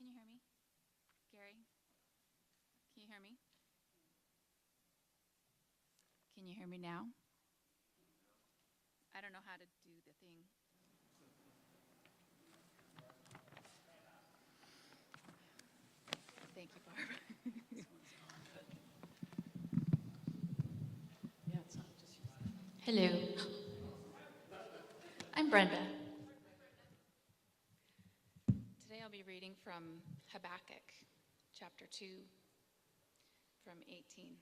Can you hear me? Gary? Can you hear me? Can you hear me now? I don't know how to do the thing. Thank you, Barb. Hello. I'm Brenda. Today I'll be reading from Habakkuk, chapter 2, from 18.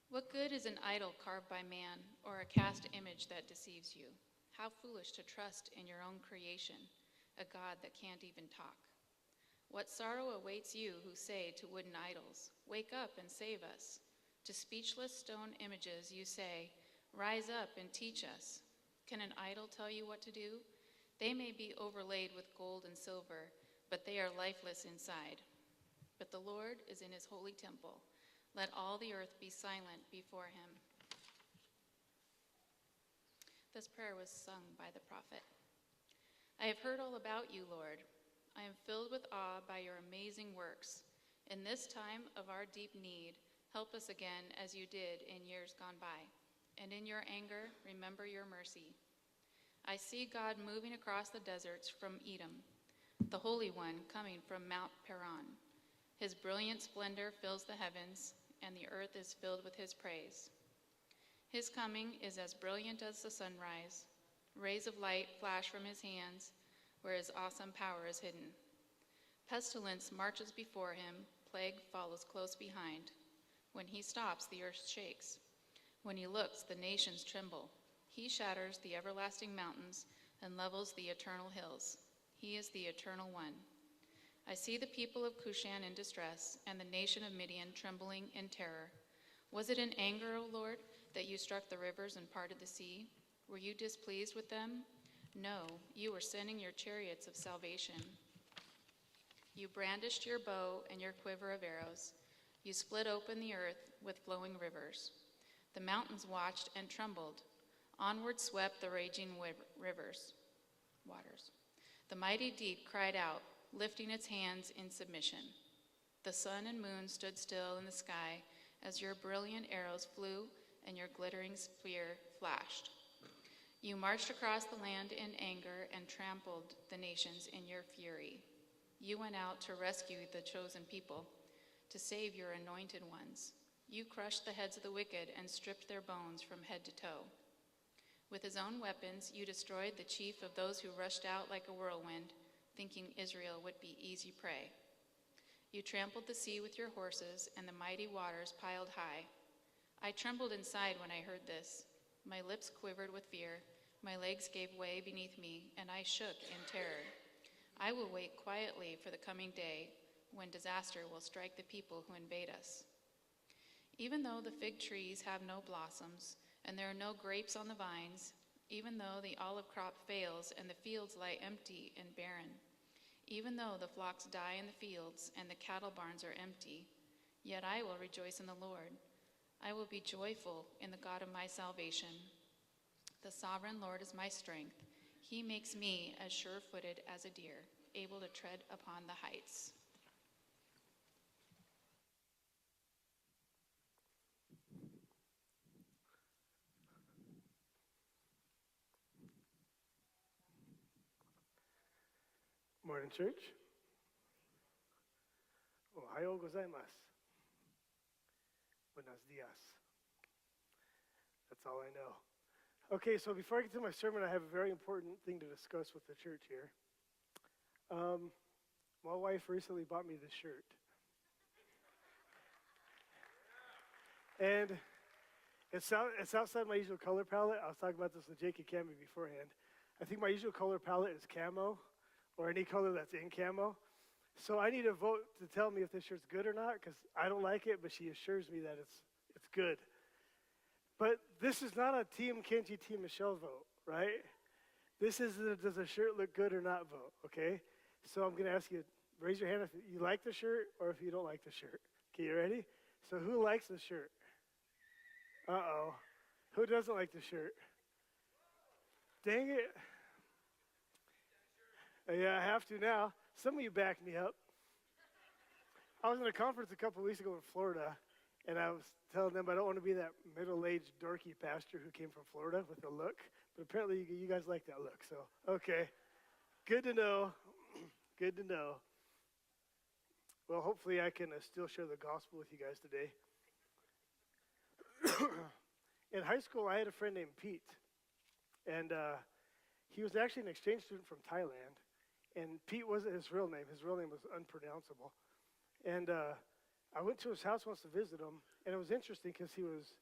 What good is an idol carved by man, or a cast image that deceives you? How foolish to trust in your own creation, a God that can't even talk. What sorrow awaits you who say to wooden idols, "Wake up and save us." To speechless stone images you say, "Rise up and teach us." Can an idol tell you what to do? They may be overlaid with gold and silver, but they are lifeless inside. But the Lord is in his holy temple. Let all the earth be silent before him. This prayer was sung by the prophet. I have heard all about you, Lord. I am filled with awe by your amazing works. In this time of our deep need, help us again as you did in years gone by. And in your anger, remember your mercy. I see God moving across the deserts from Edom, the Holy One coming from Mount Paran. His brilliant splendor fills the heavens, and the earth is filled with his praise. His coming is as brilliant as the sunrise. Rays of light flash from his hands, where his awesome power is hidden. Pestilence marches before him, plague follows close behind. When he stops, the earth shakes. When he looks, the nations tremble. He shatters the everlasting mountains and levels the eternal hills. He is the Eternal One. I see the people of Cushan in distress, and the nation of Midian trembling in terror. Was it in anger, O Lord, that you struck the rivers and parted the sea? Were you displeased with them? No, you were sending your chariots of salvation. You brandished your bow and your quiver of arrows. You split open the earth with flowing rivers. The mountains watched and trembled. Onward swept the raging waters. The mighty deep cried out, lifting its hands in submission. The sun and moon stood still in the sky as your brilliant arrows flew and your glittering spear flashed. You marched across the land in anger and trampled the nations in your fury. You went out to rescue the chosen people, to save your anointed ones. You crushed the heads of the wicked and stripped their bones from head to toe. With his own weapons, you destroyed the chief of those who rushed out like a whirlwind, thinking Israel would be easy prey. You trampled the sea with your horses, and the mighty waters piled high. I trembled inside when I heard this. My lips quivered with fear, my legs gave way beneath me, and I shook in terror. I will wait quietly for the coming day when disaster will strike the people who invade us. Even though the fig trees have no blossoms, and there are no grapes on the vines, even though the olive crop fails and the fields lie empty and barren, even though the flocks die in the fields and the cattle barns are empty, yet I will rejoice in the Lord. I will be joyful in the God of my salvation. The sovereign Lord is my strength. He makes me as sure-footed as a deer, able to tread upon the heights. Morning, church. Ohayo gozaimasu. Buenos dias. That's all I know. Okay, so before I get to my sermon, I have a very important thing to discuss with the church here. My wife recently bought me this shirt. And it's outside my usual color palette. I was talking about this with Jake and Cammy beforehand. I think my usual color palette is camo, or any color that's in camo. So I need a vote to tell me if this shirt's good or not, because I don't like it, but she assures me that it's good. But this is not a Team Kenji, Team Michelle vote, right? This is a does the shirt look good or not vote, okay? So I'm going to ask you, raise your hand if you like the shirt or if you don't like the shirt. Okay, you ready? So who likes the shirt? Uh-oh. Who doesn't like the shirt? Dang it. Yeah, I have to now. Some of you back me up. I was in a conference a couple of weeks ago in Florida, and I was telling them I don't want to be that middle-aged, dorky pastor who came from Florida with a look. But apparently you guys like that look, so okay. Good to know. Good to know. Well, hopefully I can still share the gospel with you guys today. In high school, I had a friend named Pete, and he was actually an exchange student from Thailand, and Pete wasn't his real name. His real name was unpronounceable. And I went to his house once to visit him, and it was interesting because he was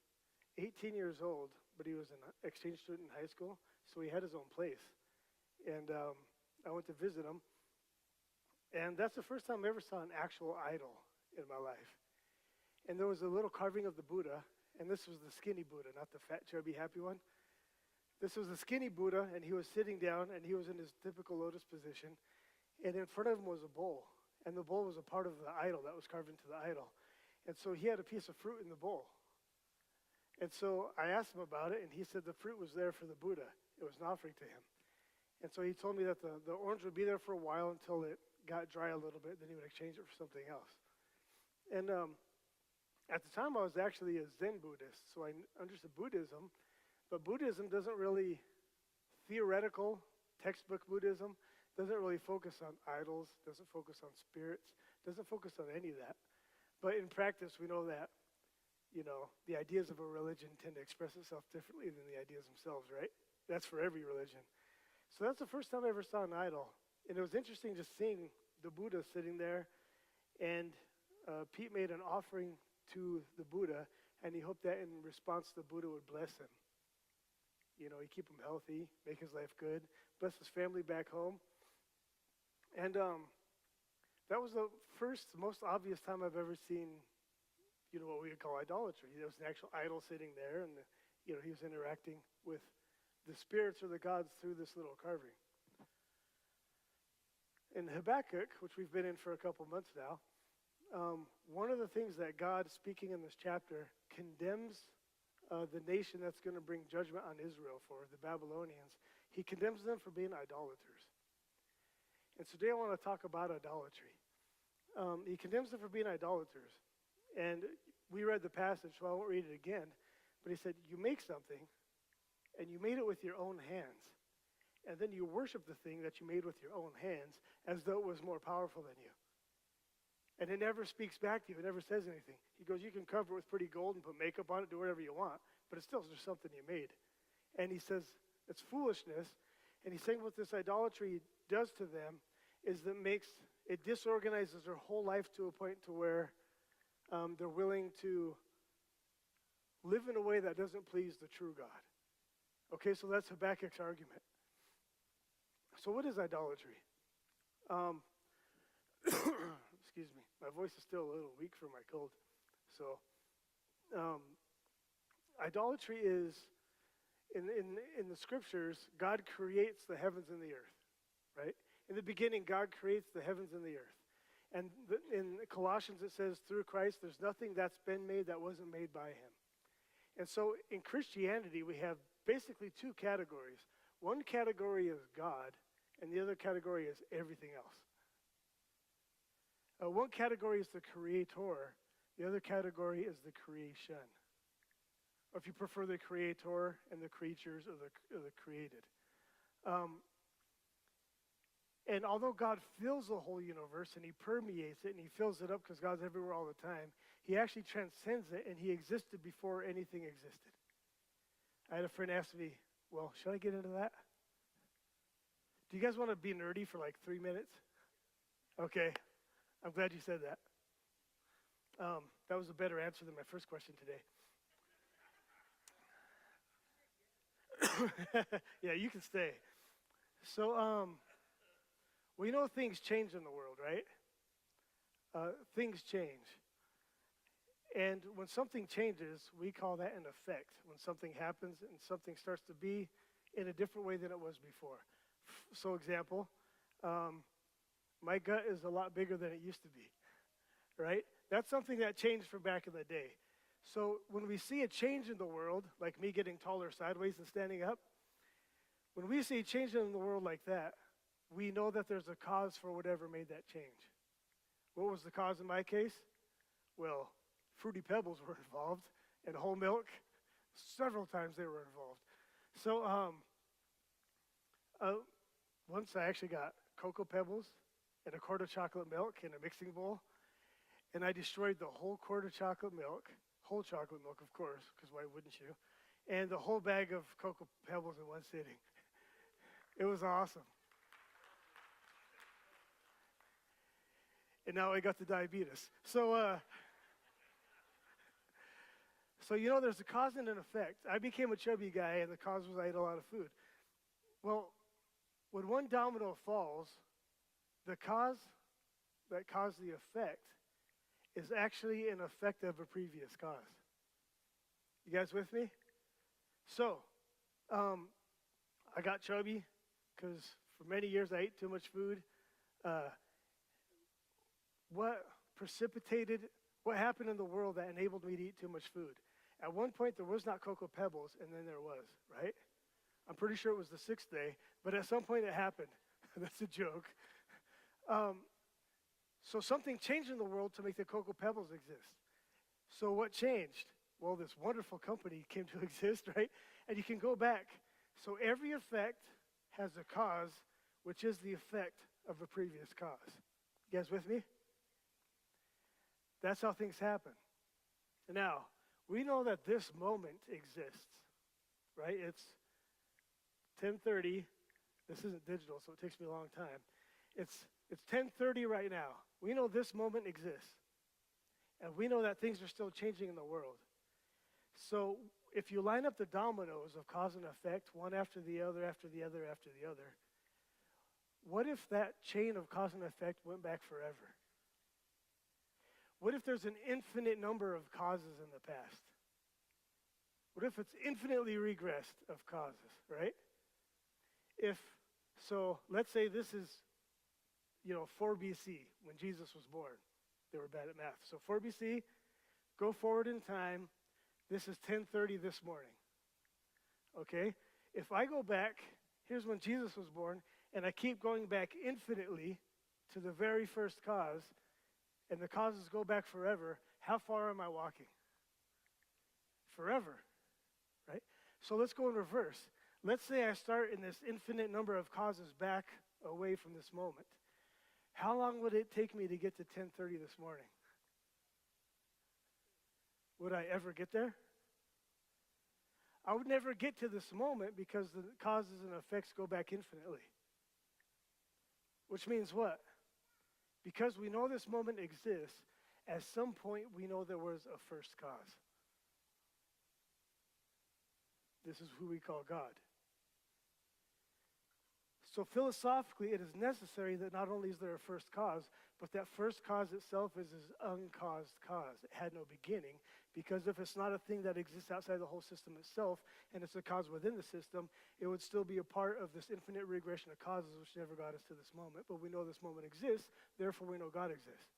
18 years old, but he was an exchange student in high school, so he had his own place. And I went to visit him, and that's the first time I ever saw an actual idol in my life. And there was a little carving of the Buddha, and this was the skinny Buddha, not the fat, chubby, happy one. This was the skinny Buddha, and he was sitting down, and he was in his typical lotus position, and in front of him was a bowl, and the bowl was a part of the idol that was carved into the idol. And so he had a piece of fruit in the bowl. And so I asked him about it, and he said the fruit was there for the Buddha. It was an offering to him. And so he told me that the orange would be there for a while until it got dry a little bit, then he would exchange it for something else. And at the time, I was actually a Zen Buddhist, so I understood Buddhism, but Buddhism doesn't really, theoretical, textbook Buddhism, doesn't really focus on idols, doesn't focus on spirits, doesn't focus on any of that. But in practice, we know that, the ideas of a religion tend to express itself differently than the ideas themselves, right? That's for every religion. So that's the first time I ever saw an idol. And it was interesting just seeing the Buddha sitting there, and Pete made an offering to the Buddha, and he hoped that in response the Buddha would bless him. He'd keep him healthy, make his life good, bless his family back home. And that was the first, most obvious time I've ever seen, what we would call idolatry. There was an actual idol sitting there, and he was interacting with the spirits or the gods through this little carving. In Habakkuk, which we've been in for a couple months now, one of the things that God, speaking in this chapter, condemns the nation that's going to bring judgment on Israel for, the Babylonians. He condemns them for being idolaters. And today I want to talk about idolatry. He condemns them for being idolaters. And we read the passage, so I won't read it again. But he said, you make something, and you made it with your own hands. And then you worship the thing that you made with your own hands as though it was more powerful than you. And it never speaks back to you. It never says anything. He goes, you can cover it with pretty gold and put makeup on it, do whatever you want, but it's still just something you made. And he says, it's foolishness. And he's saying what this idolatry does to them is that it disorganizes their whole life to a point to where they're willing to live in a way that doesn't please the true God. Okay, so that's Habakkuk's argument. So what is idolatry? Excuse me. My voice is still a little weak from my cold. So idolatry is, in the scriptures, God creates the heavens and the earth, right? In the beginning, God creates the heavens and the earth. And in Colossians, it says, through Christ, there's nothing that's been made that wasn't made by him. And so in Christianity, we have basically two categories. One category is God, and the other category is everything else. One category is the creator. The other category is the creation. Or if you prefer, the creator and the creatures or the created. And although God fills the whole universe and he permeates it and he fills it up because God's everywhere all the time, he actually transcends it and he existed before anything existed. I had a friend ask me, well, should I get into that? Do you guys want to be nerdy for like 3 minutes? Okay. I'm glad you said that. That was a better answer than my first question today. Yeah, you can stay. So, things change in the world, right? Things change. And when something changes, we call that an effect. When something happens and something starts to be in a different way than it was before. So, example, my gut is a lot bigger than it used to be, right? That's something that changed from back in the day. So when we see a change in the world, like me getting taller sideways and standing up, when we see a change in the world like that, we know that there's a cause for whatever made that change. What was the cause in my case? Well, Fruity Pebbles were involved, and whole milk. Several times they were involved. So once I actually got Cocoa Pebbles and a quart of chocolate milk in a mixing bowl, and I destroyed the whole quart of chocolate milk, whole chocolate milk, of course, because why wouldn't you? And the whole bag of Cocoa Pebbles in one sitting. It was awesome. And now I got the diabetes. So there's a cause and an effect. I became a chubby guy, and the cause was I ate a lot of food. Well, when one domino falls, the cause that caused the effect is actually an effect of a previous cause. You guys with me? So, I got chubby because for many years I ate too much food. What happened in the world that enabled me to eat too much food? At one point, there was not Cocoa Pebbles, and then there was, right? I'm pretty sure it was the sixth day, but at some point it happened. That's a joke. So something changed in the world to make the Cocoa Pebbles exist. So what changed? Well, this wonderful company came to exist, right? And you can go back. So every effect has a cause, which is the effect of a previous cause. You guys with me? That's how things happen. Now, we know that this moment exists, right? It's 10:30. This isn't digital, so it takes me a long time. It's 10:30 right now. We know this moment exists. And we know that things are still changing in the world. So if you line up the dominoes of cause and effect, one after the other, after the other, after the other, what if that chain of cause and effect went back forever? What if there's an infinite number of causes in the past? What if it's infinitely regressed of causes, right? So let's say this is, 4 BC, when Jesus was born. They were bad at math. So 4 BC, go forward in time. This is 10:30 this morning. Okay? If I go back, here's when Jesus was born, and I keep going back infinitely to the very first cause, and the causes go back forever, how far am I walking? Forever, right? So let's go in reverse. Let's say I start in this infinite number of causes back away from this moment. How long would it take me to get to 10:30 this morning? Would I ever get there? I would never get to this moment because the causes and effects go back infinitely. Which means what? Because we know this moment exists, at some point we know there was a first cause. This is who we call God. So philosophically, it is necessary that not only is there a first cause, but that first cause itself is an uncaused cause. It had no beginning, because if it's not a thing that exists outside the whole system itself, and it's a cause within the system, it would still be a part of this infinite regression of causes which never got us to this moment. But we know this moment exists, therefore we know God exists.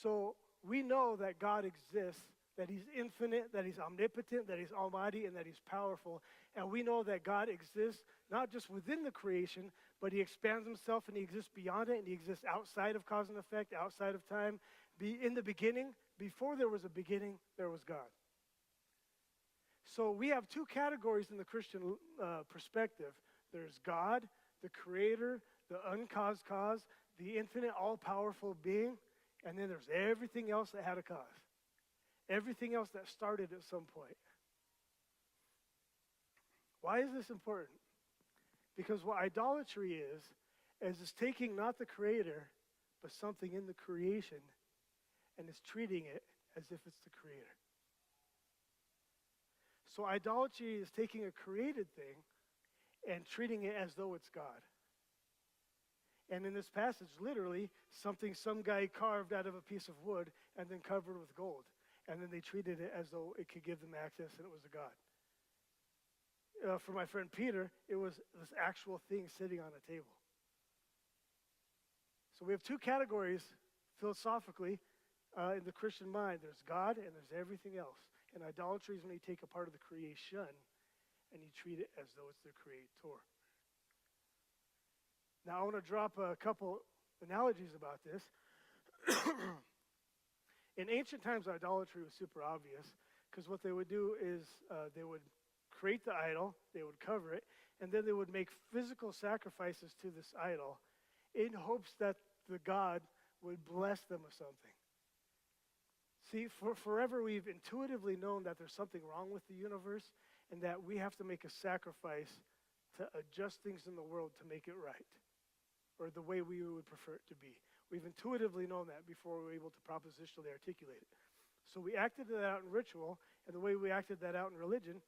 So we know that God exists, that he's infinite, that he's omnipotent, that he's almighty, and that he's powerful. And we know that God exists not just within the creation, but he expands himself and he exists beyond it, and he exists outside of cause and effect, outside of time. In the beginning, before there was a beginning, there was God. So we have two categories in the Christian perspective. There's God, the creator, the uncaused cause, the infinite, all-powerful being, and then there's everything else that had a cause. Everything else that started at some point. Why is this important? Because what idolatry is taking not the creator, but something in the creation, and is treating it as if it's the creator. So idolatry is taking a created thing and treating it as though it's God. And in this passage, literally, some guy carved out of a piece of wood and then covered with gold. And then they treated it as though it could give them access and it was a God. For my friend Peter, it was this actual thing sitting on a table. So we have two categories philosophically in the Christian mind. There's God and there's everything else. And idolatry is when you take a part of the creation and you treat it as though it's the creator. Now, I want to drop a couple analogies about this. In ancient times, idolatry was super obvious because what they would do is they would create the idol, they would cover it, and then they would make physical sacrifices to this idol in hopes that the god would bless them with something. See, for forever we've intuitively known that there's something wrong with the universe and that we have to make a sacrifice to adjust things in the world to make it right, or the way we would prefer it to be. We've intuitively known that before we were able to propositionally articulate it. So we acted that out in ritual, and the way we acted that out in religion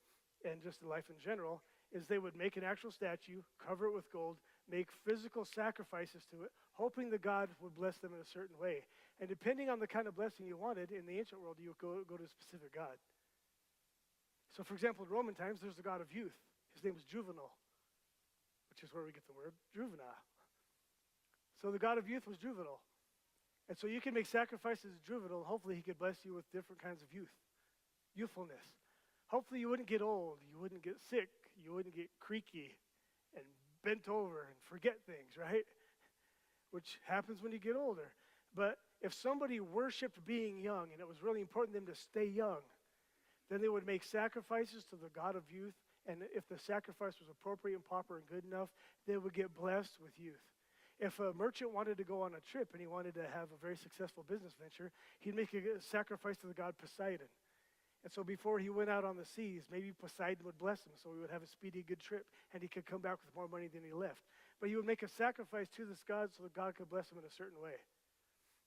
and just in life in general is they would make an actual statue, cover it with gold, make physical sacrifices to it, hoping the god would bless them in a certain way. And depending on the kind of blessing you wanted, in the ancient world, you would go to a specific god. So, for example, in Roman times, there's the god of youth. His name was Juvenal, which is where we get the word juvenile. So the god of youth was Juvenal. And so you can make sacrifices to Juvenal, and hopefully he could bless you with different kinds of youthfulness. Hopefully you wouldn't get old, you wouldn't get sick, you wouldn't get creaky and bent over and forget things, right? Which happens when you get older. But if somebody worshiped being young, and it was really important to them to stay young, then they would make sacrifices to the god of youth, and if the sacrifice was appropriate and proper and good enough, they would get blessed with youth. If a merchant wanted to go on a trip and he wanted to have a very successful business venture, he'd make a sacrifice to the god Poseidon. And so before he went out on the seas, maybe Poseidon would bless him so he would have a speedy, good trip, and he could come back with more money than he left. But he would make a sacrifice to this god so that God could bless him in a certain way.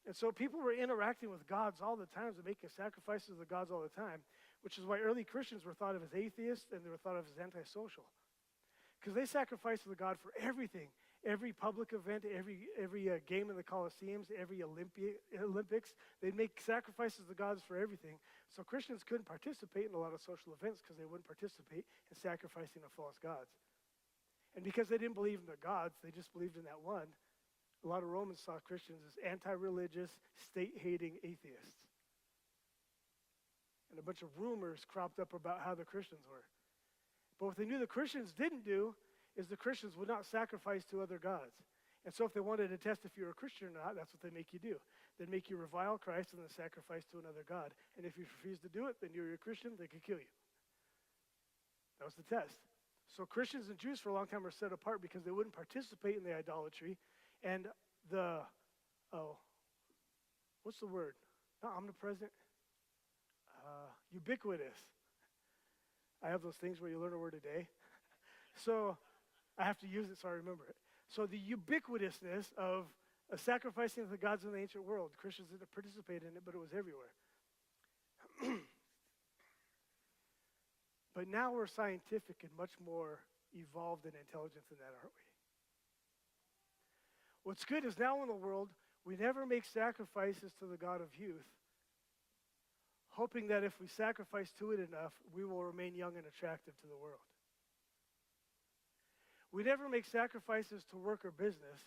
And so people were interacting with gods all the time and making sacrifices to the gods all the time, which is why early Christians were thought of as atheists and they were thought of as antisocial. Because they sacrificed to the god for everything. Every public event, every game in the Colosseums, every Olympics, they'd make sacrifices to gods for everything. So Christians couldn't participate in a lot of social events because they wouldn't participate in sacrificing to false gods. And because they didn't believe in the gods, they just believed in that one. A lot of Romans saw Christians as anti-religious, state-hating atheists. And a bunch of rumors cropped up about how the Christians were. But what they knew the Christians didn't do is the Christians would not sacrifice to other gods. And so if they wanted to test if you're a Christian or not, that's what they make you do. They'd make you revile Christ and then sacrifice to another god. And if you refuse to do it, then you're a Christian, they could kill you. That was the test. So Christians and Jews for a long time were set apart because they wouldn't participate in the idolatry and what's the word? Not omnipresent. Ubiquitous. I have those things where you learn a word a day. So I have to use it so I remember it. So the ubiquitousness of sacrificing to the gods in the ancient world, Christians didn't participate in it, but it was everywhere. But now we're scientific and much more evolved and intelligent than that, aren't we? What's good is now in the world, we never make sacrifices to the god of youth, hoping that if we sacrifice to it enough, we will remain young and attractive to the world. We never make sacrifices to work or business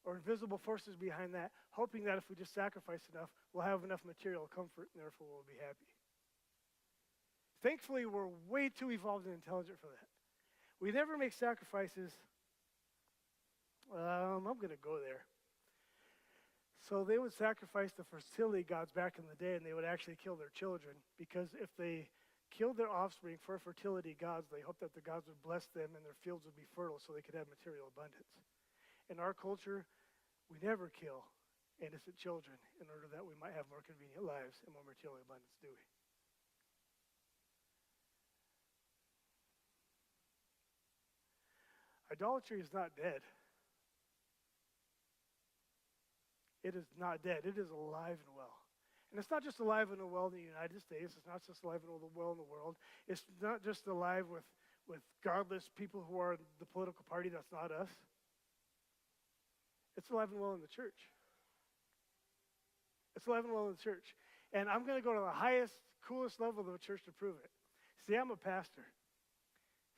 or invisible forces behind that, hoping that if we just sacrifice enough, we'll have enough material comfort and therefore we'll be happy. Thankfully, we're way too evolved and intelligent for that. We never make sacrifices. I'm going to go there. So they would sacrifice the fertility gods back in the day, and they would actually kill their children, because if they killed their offspring for fertility gods, they hoped that the gods would bless them and their fields would be fertile so they could have material abundance. In our culture, we never kill innocent children in order that we might have more convenient lives and more material abundance, do we? Idolatry is not dead. It is not dead. It is alive and well. And it's not just alive and well in the United States. It's not just alive and well in the world. It's not just alive with godless people who are the political party that's not us. It's alive and well in the church. It's alive and well in the church. And I'm going to go to the highest, coolest level of the church to prove it. See, I'm a pastor.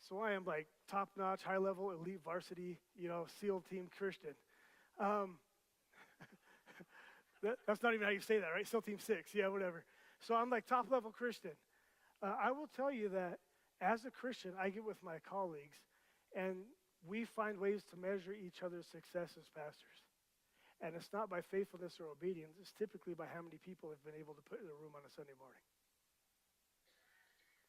So I am like top-notch, high-level, elite varsity, SEAL team Christian. That's not even how you say that, right? SEAL Team 6, yeah, whatever. So I'm like top-level Christian. I will tell you that as a Christian, I get with my colleagues, and we find ways to measure each other's success as pastors. And it's not by faithfulness or obedience. It's typically by how many people have been able to put in a room on a Sunday morning.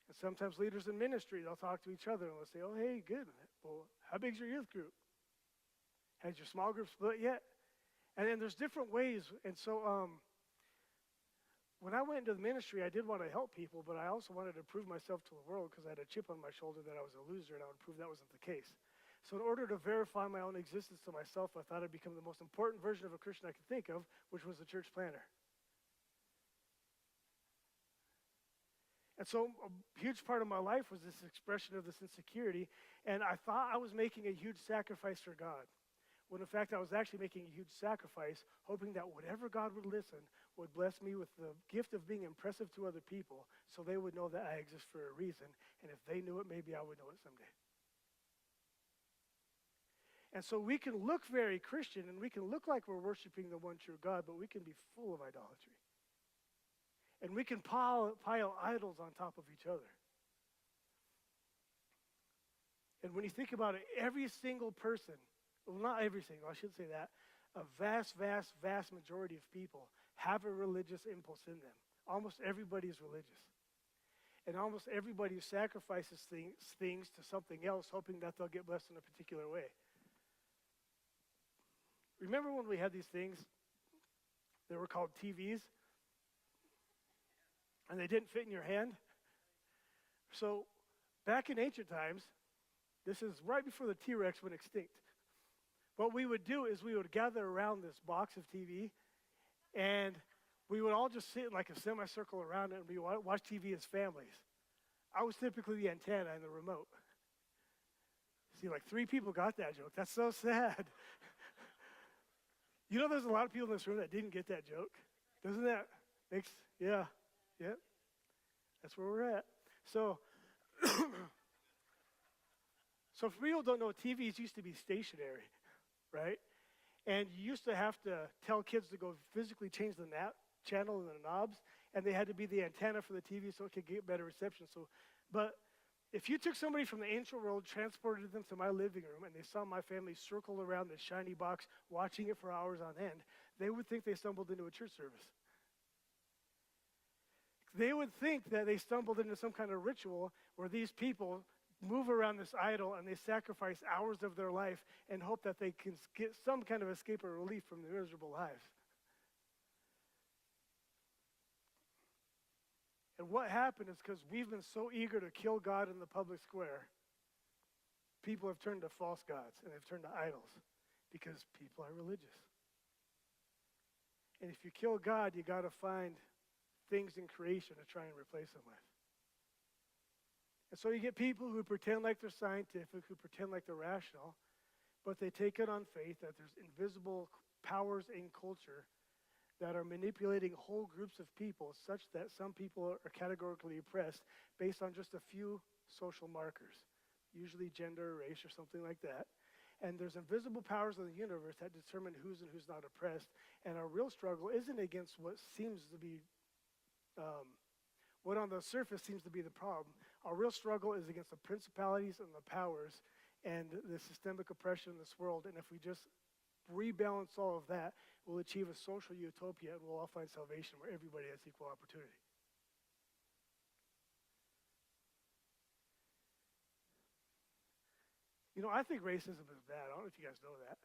And sometimes leaders in ministry, they'll talk to each other and they'll say, oh, hey, good. Well, how big's your youth group? Has your small group split yet? And then there's different ways. And so when I went into the ministry, I did want to help people, but I also wanted to prove myself to the world because I had a chip on my shoulder that I was a loser, and I would prove that wasn't the case. So in order to verify my own existence to myself, I thought I'd become the most important version of a Christian I could think of, which was a church planner. And so a huge part of my life was this expression of this insecurity, and I thought I was making a huge sacrifice for God, when in fact I was actually making a huge sacrifice, hoping that whatever God would listen would bless me with the gift of being impressive to other people so they would know that I exist for a reason, and if they knew it, maybe I would know it someday. And so we can look very Christian, and we can look like we're worshiping the one true God, but we can be full of idolatry. And we can pile idols on top of each other. And when you think about it, every single person, well, not every single, I should say that, a vast, vast, vast majority of people have a religious impulse in them. Almost everybody is religious. And almost everybody sacrifices things to something else, hoping that they'll get blessed in a particular way. Remember when we had these things that were called TVs? And they didn't fit in your hand? So back in ancient times, this is right before the T-Rex went extinct. What we would do is we would gather around this box of TV, and we would all just sit in like a semicircle around it, and we would watch TV as families. I was typically the antenna and the remote. See, like 3 people got that joke. That's so sad. You know, there's a lot of people in this room that didn't get that joke. Doesn't that makes, yeah. That's where we're at. So for people who don't know, TVs used to be stationary, right? And you used to have to tell kids to go physically change the channel and the knobs, and they had to be the antenna for the TV so it could get better reception. But if you took somebody from the ancient world, transported them to my living room, and they saw my family circle around this shiny box, watching it for hours on end, they would think they stumbled into a church service. They would think that they stumbled into some kind of ritual where these people move around this idol and they sacrifice hours of their life and hope that they can get some kind of escape or relief from their miserable lives. And what happened is because we've been so eager to kill God in the public square, people have turned to false gods and they've turned to idols because people are religious. And if you kill God, you got to find things in creation to try and replace them with. And so you get people who pretend like they're scientific, who pretend like they're rational, but they take it on faith that there's invisible powers in culture that are manipulating whole groups of people such that some people are categorically oppressed based on just a few social markers, usually gender, race, or something like that. And there's invisible powers in the universe that determine who's and who's not oppressed. And our real struggle isn't against what seems to be, what on the surface seems to be the problem. Our real struggle is against the principalities and the powers and the systemic oppression in this world. And if we just rebalance all of that, we'll achieve a social utopia and we'll all find salvation where everybody has equal opportunity. You know, I think racism is bad. I don't know if you guys know that.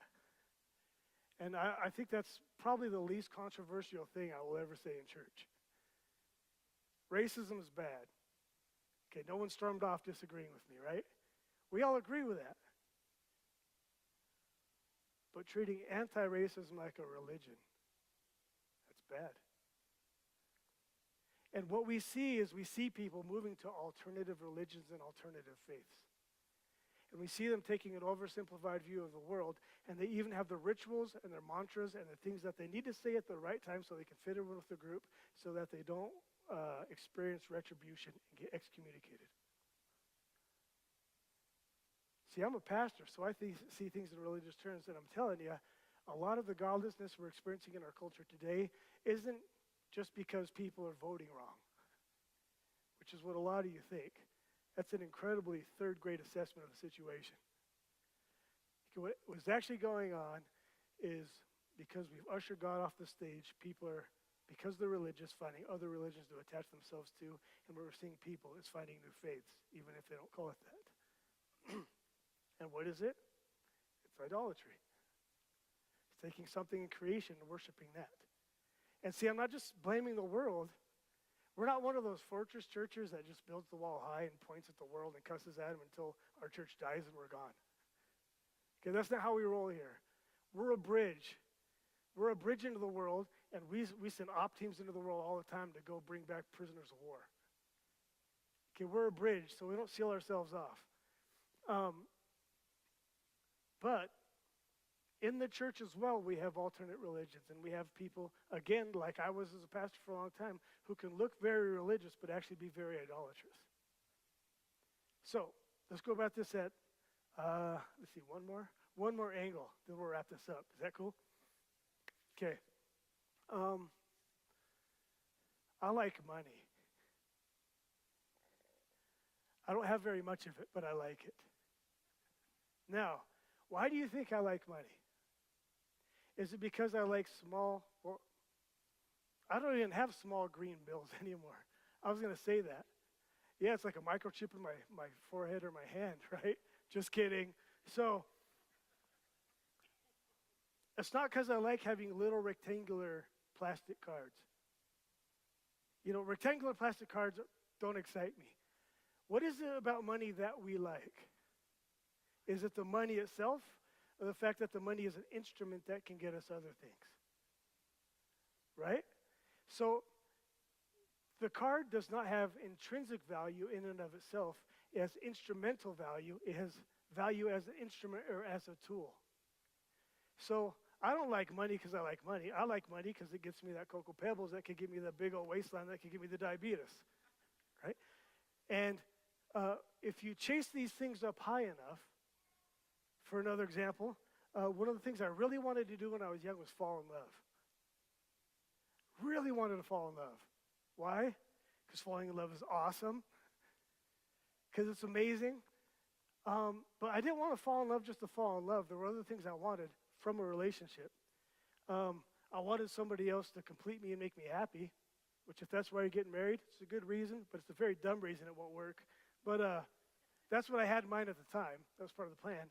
And I think that's probably the least controversial thing I will ever say in church. Racism is bad. Okay, no one stormed off disagreeing with me, right? We all agree with that. But treating anti-racism like a religion, that's bad. And what we see is we see people moving to alternative religions and alternative faiths. And we see them taking an oversimplified view of the world, and they even have the rituals and their mantras and the things that they need to say at the right time so they can fit in with the group so that they don't experience retribution and get excommunicated. See, I'm a pastor, so I see things in religious terms, and I'm telling you, a lot of the godlessness we're experiencing in our culture today isn't just because people are voting wrong, which is what a lot of you think. That's an incredibly third-grade assessment of the situation. What's actually going on is because we've ushered God off the stage, people are, because they're religious, finding other religions to attach themselves to, and what we're seeing people is finding new faiths, even if they don't call it that. And what is it? It's idolatry. It's taking something in creation and worshiping that. And see, I'm not just blaming the world. We're not one of those fortress churches that just builds the wall high and points at the world and cusses at them until our church dies and we're gone. Okay, that's not how we roll here. We're a bridge. We're a bridge into the world, and we send op teams into the world all the time to go bring back prisoners of war. Okay, we're a bridge, so we don't seal ourselves off. But in the church as well, we have alternate religions, and we have people, again, like I was as a pastor for a long time, who can look very religious but actually be very idolatrous. So let's go about this at, let's see, one more angle, then we'll wrap this up. Is that cool? Okay. I like money. I don't have very much of it, but I like it. Now, why do you think I like money? Is it because I like small, well, I don't even have small green bills anymore. I was going to say that. Yeah, it's like a microchip in my forehead or my hand, right? Just kidding. So, it's not because I like having little rectangular plastic cards. You know, rectangular plastic cards don't excite me. What is it about money that we like? Is it the money itself, or the fact that the money is an instrument that can get us other things? Right? So, the card does not have intrinsic value in and of itself. It has instrumental value. It has value as an instrument or as a tool. So, I don't like money because I like money. I like money because it gets me that Cocoa Pebbles that can give me that big old waistline that can give me the diabetes. Right? And if you chase these things up high enough, for another example, one of the things I really wanted to do when I was young was fall in love. Really wanted to fall in love. Why? Because falling in love is awesome. Because it's amazing. But I didn't want to fall in love just to fall in love. There were other things I wanted from a relationship. I wanted somebody else to complete me and make me happy, which if that's why you're getting married, it's a good reason, but it's a very dumb reason it won't work. But that's what I had in mind at the time. That was part of the plan.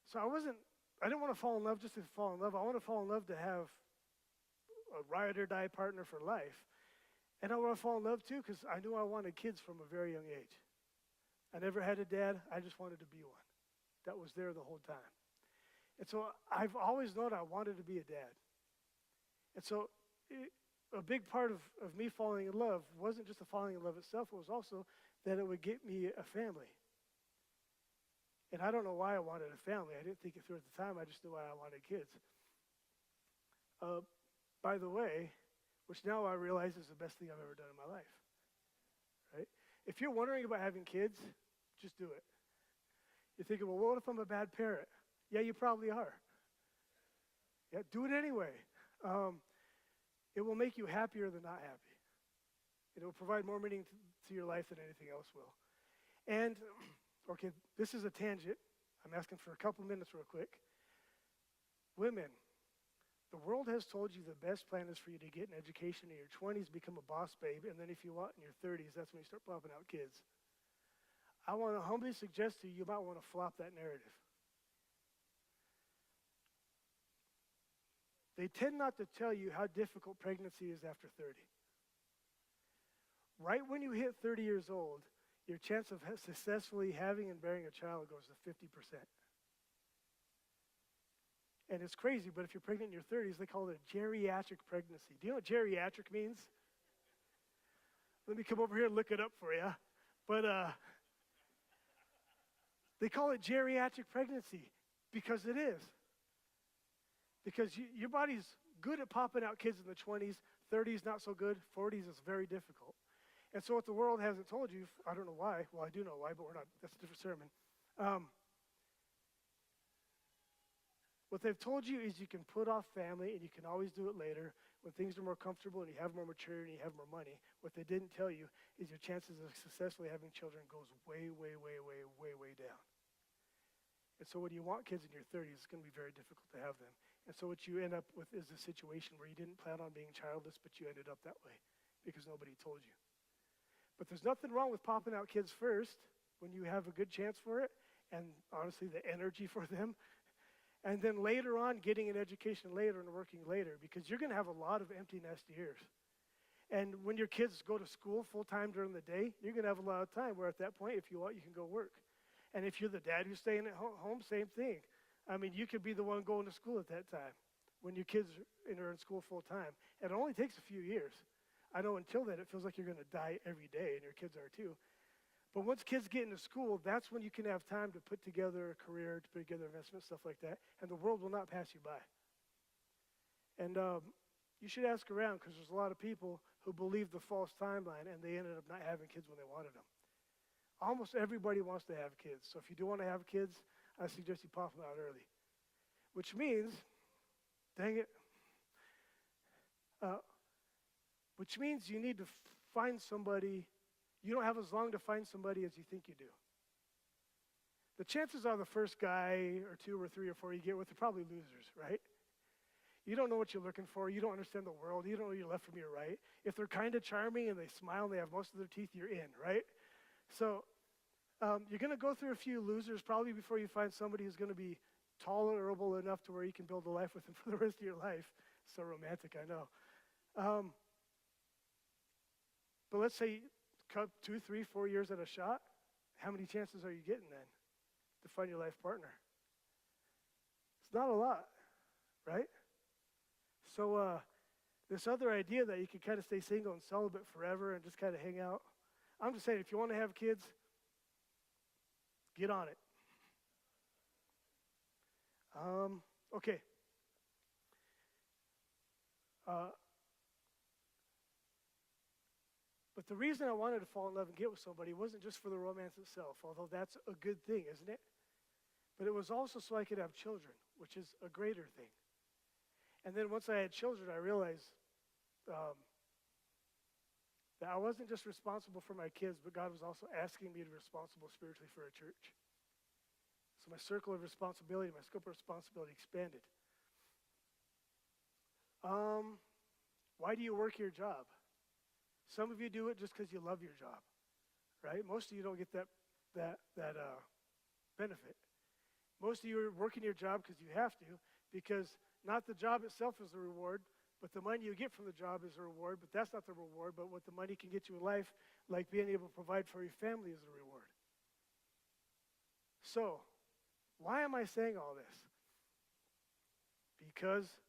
So I didn't want to fall in love just to fall in love. I want to fall in love to have a ride or die partner for life. And I want to fall in love too because I knew I wanted kids from a very young age. I never had a dad. I just wanted to be one. That was there the whole time. And so I've always known I wanted to be a dad. And so a big part of me falling in love wasn't just the falling in love itself. It was also that it would get me a family. And I don't know why I wanted a family. I didn't think it through at the time. I just knew why I wanted kids. By the way, which now I realize is the best thing I've ever done in my life. Right? If you're wondering about having kids, just do it. You're thinking, well, what if I'm a bad parent? Yeah, you probably are. Yeah, do it anyway. It will make you happier than not happy. It will provide more meaning to your life than anything else will. And, okay, this is a tangent. I'm asking for a couple minutes real quick. Women, the world has told you the best plan is for you to get an education in your 20s, become a boss babe, and then if you want in your 30s, that's when you start popping out kids. I want to humbly suggest to you, you might want to flop that narrative. They tend not to tell you how difficult pregnancy is after 30. Right when you hit 30 years old, your chance of successfully having and bearing a child goes to 50%. And it's crazy, but if you're pregnant in your 30s, they call it a geriatric pregnancy. Do you know what geriatric means? Let me come over here and look it up for you. But they call it geriatric pregnancy because it is. Because your body's good at popping out kids in the 20s, 30s not so good, 40s is very difficult. And so what the world hasn't told you, I don't know why, well I do know why, but that's a different sermon. What they've told you is you can put off family and you can always do it later when things are more comfortable and you have more maturity and you have more money. What they didn't tell you is your chances of successfully having children goes way, way, way, way, way, way down. And so when you want kids in your 30s, it's going to be very difficult to have them. And so what you end up with is a situation where you didn't plan on being childless, but you ended up that way because nobody told you. But there's nothing wrong with popping out kids first when you have a good chance for it, and honestly, the energy for them. And then later on, getting an education later and working later, because you're going to have a lot of empty nest years. And when your kids go to school full-time during the day, you're going to have a lot of time where at that point, if you want, you can go work. And if you're the dad who's staying at home, same thing. I mean, you could be the one going to school at that time when your kids are in school full-time. And it only takes a few years. I know until then, it feels like you're going to die every day, and your kids are too. But once kids get into school, that's when you can have time to put together a career, to put together investment, stuff like that, and the world will not pass you by. And you should ask around, because there's a lot of people who believe the false timeline, and they ended up not having kids when they wanted them. Almost everybody wants to have kids. So if you do want to have kids, I suggest you pop them out early. Which means, dang it, which means you need to find somebody. You don't have as long to find somebody as you think you do. The chances are the first guy or two or three or four you get with are probably losers, right? You don't know what you're looking for. You don't understand the world. You don't know your left from your right. If they're kind of charming and they smile and they have most of their teeth, you're in, right? So you're going to go through a few losers probably before you find somebody who's going to be tolerable enough to where you can build a life with them for the rest of your life. So romantic, I know. But let's say cut 2, 3, 4 years at a shot. How many chances are you getting then to find your life partner? It's not a lot, right? So this other idea that you can kind of stay single and celibate forever and just kind of hang out, I'm just saying, if you want to have kids, get on it. Okay. But the reason I wanted to fall in love and get with somebody wasn't just for the romance itself, although that's a good thing, isn't it? But it was also so I could have children, which is a greater thing. And then once I had children, I realized that I wasn't just responsible for my kids, but God was also asking me to be responsible spiritually for a church. So my circle of responsibility, my scope of responsibility expanded. Why do you work your job? Some of you do it just because you love your job, right? Most of you don't get that benefit. Most of you are working your job because you have to, because not the job itself is the reward, but the money you get from the job is the reward, but that's not the reward, but what the money can get you in life, like being able to provide for your family, is the reward. So, why am I saying all this? Because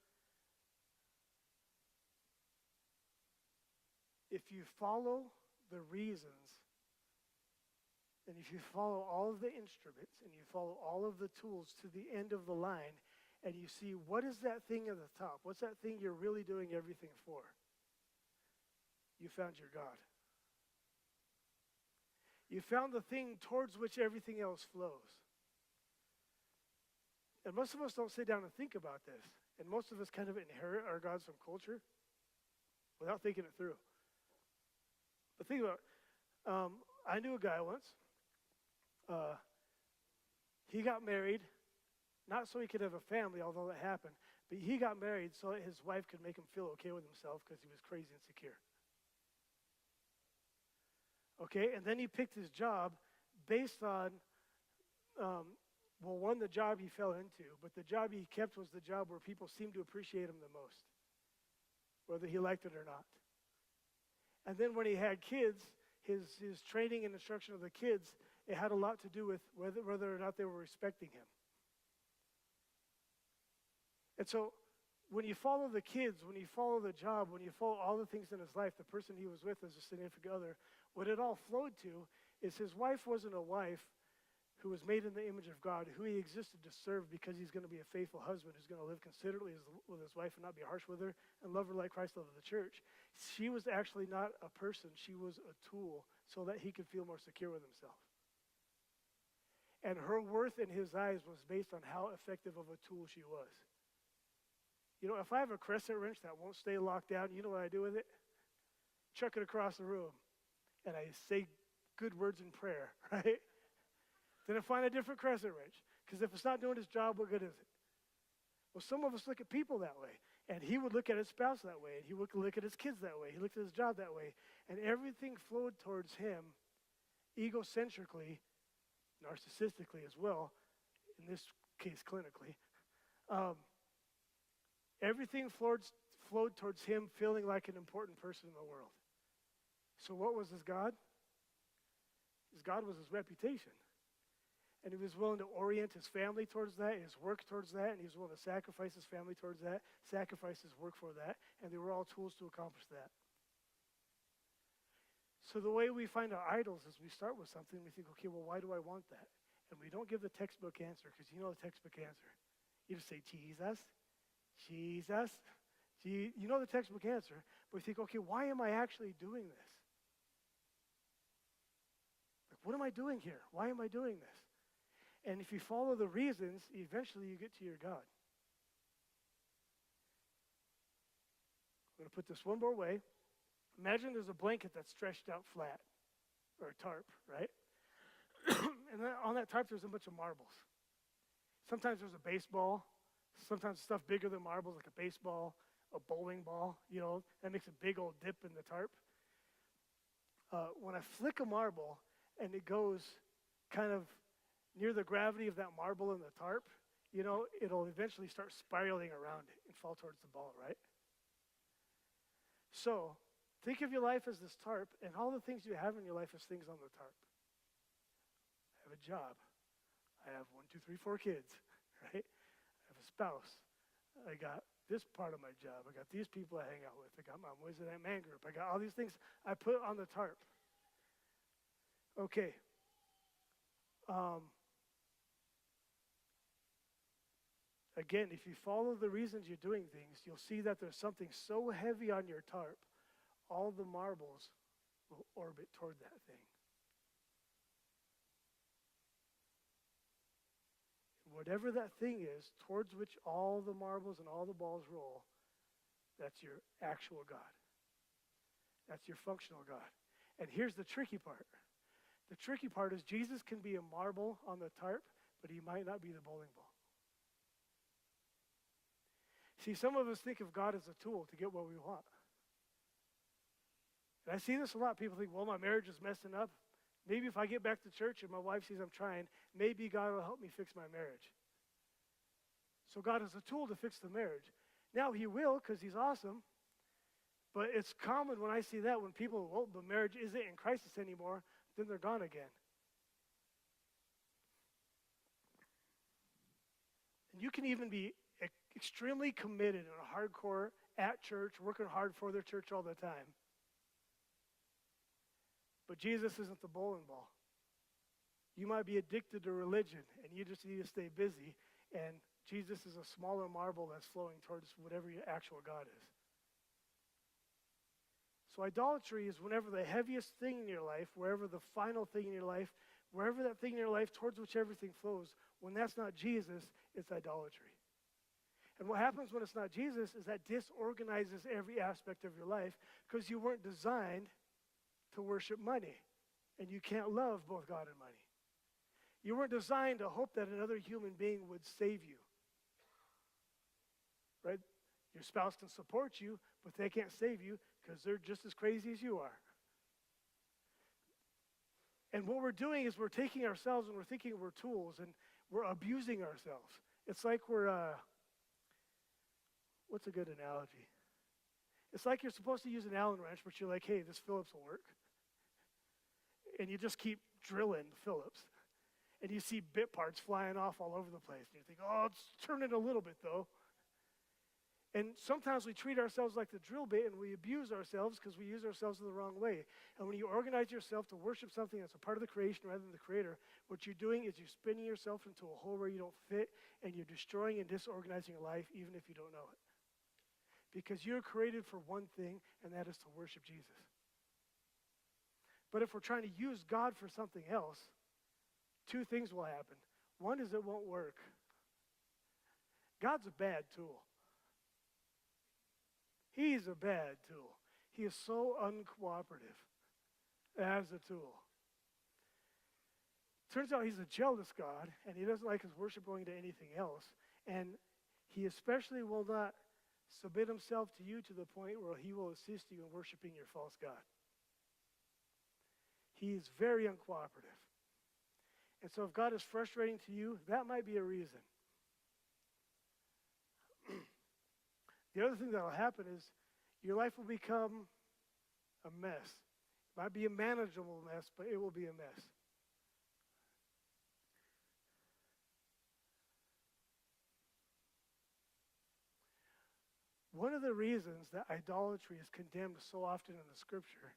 if you follow the reasons, and if you follow all of the instruments, and you follow all of the tools to the end of the line, and you see what is that thing at the top, what's that thing you're really doing everything for, you found your God. You found the thing towards which everything else flows. And most of us don't sit down and think about this. And most of us kind of inherit our gods from culture without thinking it through. But think about it. I knew a guy once. He got married, not so he could have a family, although that happened, but he got married so that his wife could make him feel okay with himself because he was crazy insecure. Okay, and then he picked his job based on, one, the job he fell into, but the job he kept was the job where people seemed to appreciate him the most, whether he liked it or not. And then when he had kids, his training and instruction of the kids, it had a lot to do with whether or not they were respecting him. And so when you follow the kids, when you follow the job, when you follow all the things in his life, the person he was with as a significant other, what it all flowed to is his wife wasn't a wife who was made in the image of God, who he existed to serve because he's going to be a faithful husband who's going to live considerately with his wife and not be harsh with her and love her like Christ loved the church. She was actually not a person. She was a tool so that he could feel more secure with himself. And her worth in his eyes was based on how effective of a tool she was. You know, if I have a crescent wrench that won't stay locked down, you know what I do with it? Chuck it across the room. And I say good words in prayer, right? Then I find a different crescent wrench. Because if it's not doing its job, what good is it? Well, some of us look at people that way. And he would look at his spouse that way. And he would look at his kids that way. He looked at his job that way. And everything flowed towards him egocentrically, narcissistically as well, in this case clinically. Everything flowed towards him feeling like an important person in the world. So what was his God? His God was his reputation. And he was willing to orient his family towards that, his work towards that, and he was willing to sacrifice his family towards that, sacrifice his work for that, and they were all tools to accomplish that. So the way we find our idols is we start with something, we think, okay, well, why do I want that? And we don't give the textbook answer, because you know the textbook answer. You just say, Jesus, Jesus. You know the textbook answer, but we think, okay, why am I actually doing this? Like, what am I doing here? Why am I doing this? And if you follow the reasons, eventually you get to your God. I'm going to put this one more way. Imagine there's a blanket that's stretched out flat, or a tarp, right? And then on that tarp, there's a bunch of marbles. Sometimes there's a baseball. Sometimes stuff bigger than marbles, like a baseball, a bowling ball, that makes a big old dip in the tarp. When I flick a marble and it goes kind of near the gravity of that marble in the tarp, it'll eventually start spiraling around it and fall towards the ball, right? So, think of your life as this tarp, and all the things you have in your life as things on the tarp. I have a job. I have 4 kids, right? I have a spouse. I got this part of my job. I got these people I hang out with. I got my Wednesday night man group. I got all these things I put on the tarp. Okay. Again, if you follow the reasons you're doing things, you'll see that there's something so heavy on your tarp, all the marbles will orbit toward that thing. Whatever that thing is, towards which all the marbles and all the balls roll, that's your actual God. That's your functional God. And here's the tricky part. The tricky part is Jesus can be a marble on the tarp, but he might not be the bowling ball. See, some of us think of God as a tool to get what we want. And I see this a lot. People think, well, my marriage is messing up. Maybe if I get back to church and my wife sees I'm trying, maybe God will help me fix my marriage. So God is a tool to fix the marriage. Now, he will, because he's awesome. But it's common when I see that, when people, well, the marriage isn't in crisis anymore, then they're gone again. And you can even be extremely committed and hardcore at church, working hard for their church all the time. But Jesus isn't the bowling ball. You might be addicted to religion, and you just need to stay busy, and Jesus is a smaller marble that's flowing towards whatever your actual God is. So idolatry is whenever the heaviest thing in your life, wherever the final thing in your life, wherever that thing in your life towards which everything flows, when that's not Jesus, it's idolatry. And what happens when it's not Jesus is that disorganizes every aspect of your life, because you weren't designed to worship money, and you can't love both God and money. You weren't designed to hope that another human being would save you. Right? Your spouse can support you, but they can't save you because they're just as crazy as you are. And what we're doing is we're taking ourselves and we're thinking we're tools, and we're abusing ourselves. It's like we're, what's a good analogy? It's like you're supposed to use an Allen wrench, but you're like, hey, this Phillips will work. And you just keep drilling Phillips. And you see bit parts flying off all over the place. And you think, oh, it's turning a little bit, though. And sometimes we treat ourselves like the drill bit, and we abuse ourselves because we use ourselves in the wrong way. And when you organize yourself to worship something that's a part of the creation rather than the creator, what you're doing is you're spinning yourself into a hole where you don't fit, and you're destroying and disorganizing your life even if you don't know it. Because you're created for one thing, and that is to worship Jesus. But if we're trying to use God for something else, 2 things will happen. One is it won't work. God's a bad tool. He's a bad tool. He is so uncooperative as a tool. Turns out he's a jealous God, and he doesn't like his worship going to anything else. And he especially will not submit himself to you to the point where he will assist you in worshiping your false God. He is very uncooperative. And so if God is frustrating to you, that might be a reason. The other thing that will happen is your life will become a mess. It might be a manageable mess, but it will be a mess. One of the reasons that idolatry is condemned so often in the scripture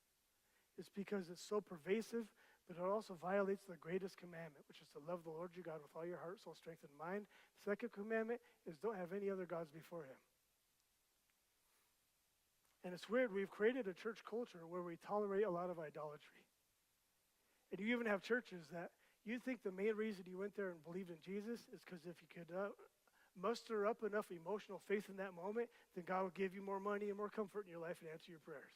is because it's so pervasive, but it also violates the greatest commandment, which is to love the Lord your God with all your heart, soul, strength, and mind. The second commandment is don't have any other gods before him. And it's weird, we've created a church culture where we tolerate a lot of idolatry. And you even have churches that you think the main reason you went there and believed in Jesus is because if you could muster up enough emotional faith in that moment, then God will give you more money and more comfort in your life and answer your prayers.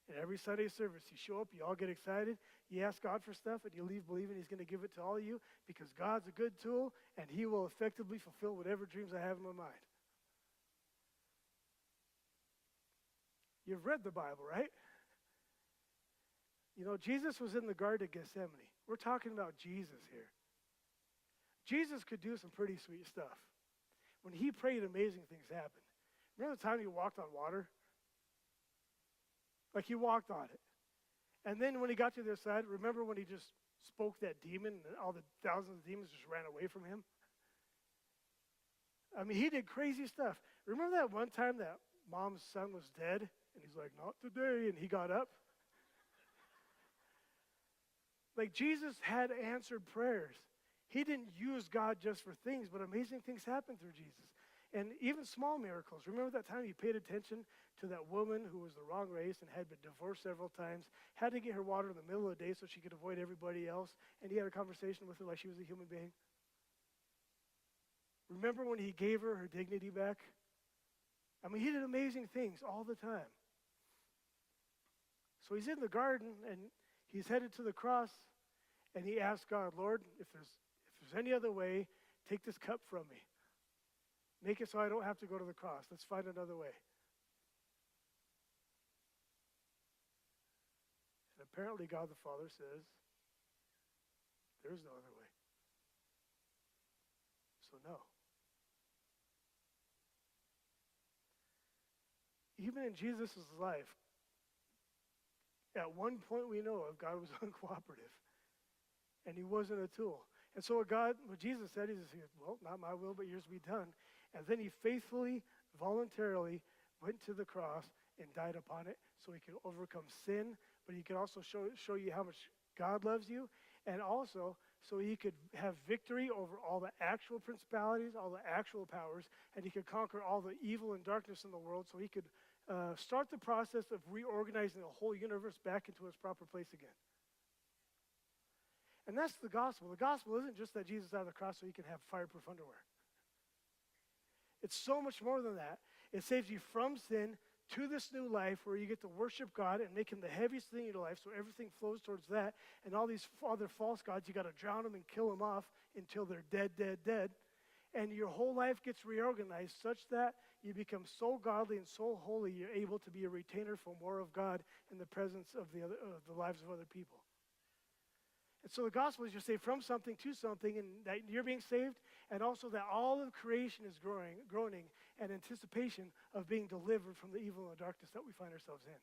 And every Sunday service, you show up, you all get excited, you ask God for stuff, and you leave believing he's going to give it to all of you because God's a good tool, and he will effectively fulfill whatever dreams I have in my mind. You've read the Bible, right? You know, Jesus was in the Garden of Gethsemane. We're talking about Jesus here. Jesus could do some pretty sweet stuff. When he prayed, amazing things happened. Remember the time he walked on water? Like he walked on it. And then when he got to the other side, remember when he just spoke that demon and all the thousands of demons just ran away from him? I mean, he did crazy stuff. Remember that one time that mom's son was dead? And he's like, not today. And he got up. Like Jesus had answered prayers. He didn't use God just for things, but amazing things happened through Jesus. And even small miracles. Remember that time he paid attention to that woman who was the wrong race and had been divorced several times, had to get her water in the middle of the day so she could avoid everybody else, and he had a conversation with her like she was a human being? Remember when he gave her her dignity back? I mean, he did amazing things all the time. So he's in the garden, and he's headed to the cross, and he asks God, Lord, if there's any other way, take this cup from me. Make it so I don't have to go to the cross. Let's find another way. And apparently God the Father says, there is no other way. So no. Even in Jesus' life, at one point we know of, God was uncooperative. And he wasn't a tool. And so what Jesus said, he said, well, not my will, but yours be done. And then he faithfully, voluntarily went to the cross and died upon it so he could overcome sin, but he could also show you how much God loves you, and also so he could have victory over all the actual principalities, all the actual powers, and he could conquer all the evil and darkness in the world so he could start the process of reorganizing the whole universe back into its proper place again. And that's the gospel. The gospel isn't just that Jesus died on the cross so he can have fireproof underwear. It's so much more than that. It saves you from sin to this new life where you get to worship God and make him the heaviest thing in your life, so everything flows towards that. And all these other false gods, you got to drown them and kill them off until they're dead, dead, dead. And your whole life gets reorganized such that you become so godly and so holy, you're able to be a retainer for more of God in the presence of the lives of other people. And so the gospel is you're saved from something to something, and that you're being saved, and also that all of creation is groaning in anticipation of being delivered from the evil and the darkness that we find ourselves in.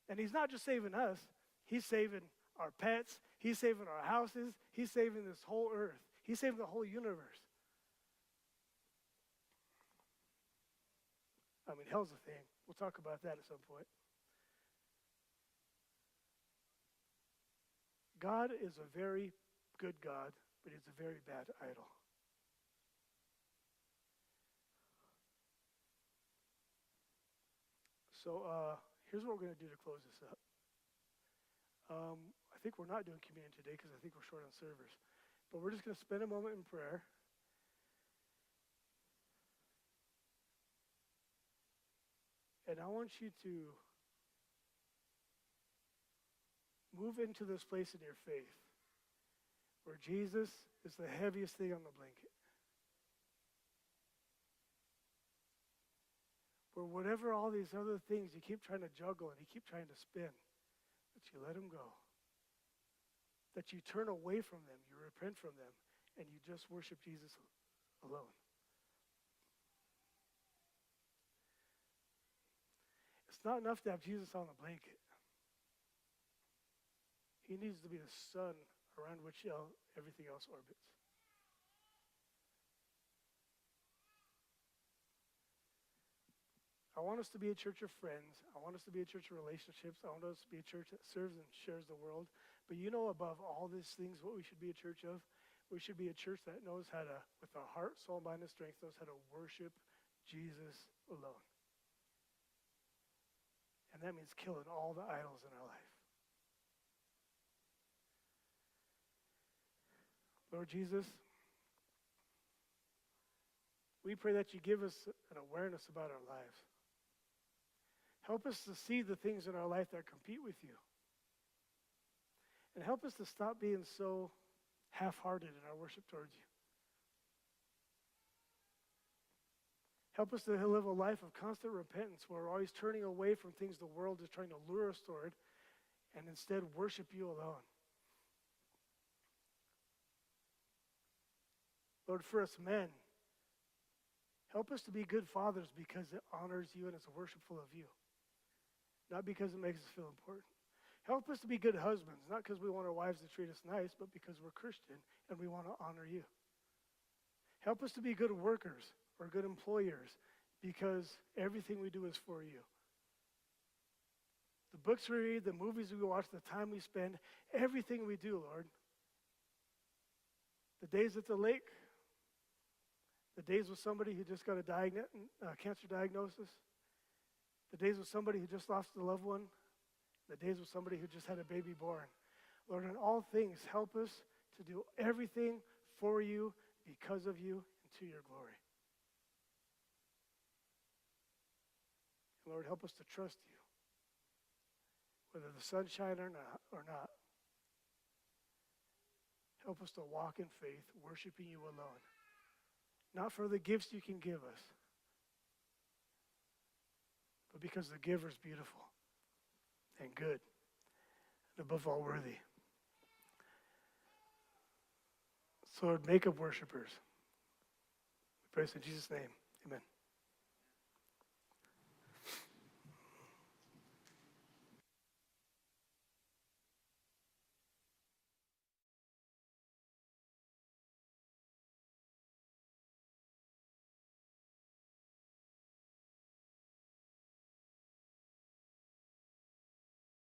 And he's not just saving us, he's saving our pets, he's saving our houses, he's saving this whole earth. He's saving the whole universe. I mean, hell's a thing. We'll talk about that at some point. God is a very good God, but he's a very bad idol. So here's what we're going to do to close this up. I think we're not doing communion today because I think we're short on servers. But we're just going to spend a moment in prayer. And I want you to move into this place in your faith where Jesus is the heaviest thing on the blanket. Where whatever all these other things you keep trying to juggle and you keep trying to spin, that you let them go. That you turn away from them, you repent from them, and you just worship Jesus alone. It's not enough to have Jesus on the blanket. He needs to be the sun around which everything else orbits. I want us to be a church of friends. I want us to be a church of relationships. I want us to be a church that serves and shares the world. But you know, above all these things, what we should be a church of? We should be a church that knows how to, with our heart, soul, mind, and strength, knows how to worship Jesus alone. And that means killing all the idols in our life. Lord Jesus, we pray that you give us an awareness about our lives. Help us to see the things in our life that compete with you. And help us to stop being so half-hearted in our worship towards you. Help us to live a life of constant repentance where we're always turning away from things the world is trying to lure us toward and instead worship you alone. Lord, for us men, help us to be good fathers because it honors you and it's worshipful of you. Not because it makes us feel important. Help us to be good husbands, not because we want our wives to treat us nice, but because we're Christian and we want to honor you. Help us to be good workers or good employers because everything we do is for you. The books we read, the movies we watch, the time we spend, everything we do, Lord. The days at the lake, the days with somebody who just got a cancer diagnosis, the days with somebody who just lost a loved one, the days with somebody who just had a baby born. Lord, in all things, help us to do everything for you, because of you, and to your glory. Lord, help us to trust you, whether the sun's shining or not. Help us to walk in faith, worshiping you alone. Not for the gifts you can give us, but because the giver is beautiful and good, and above all worthy. So Lord, make up worshipers. We pray this in Jesus' name. Amen.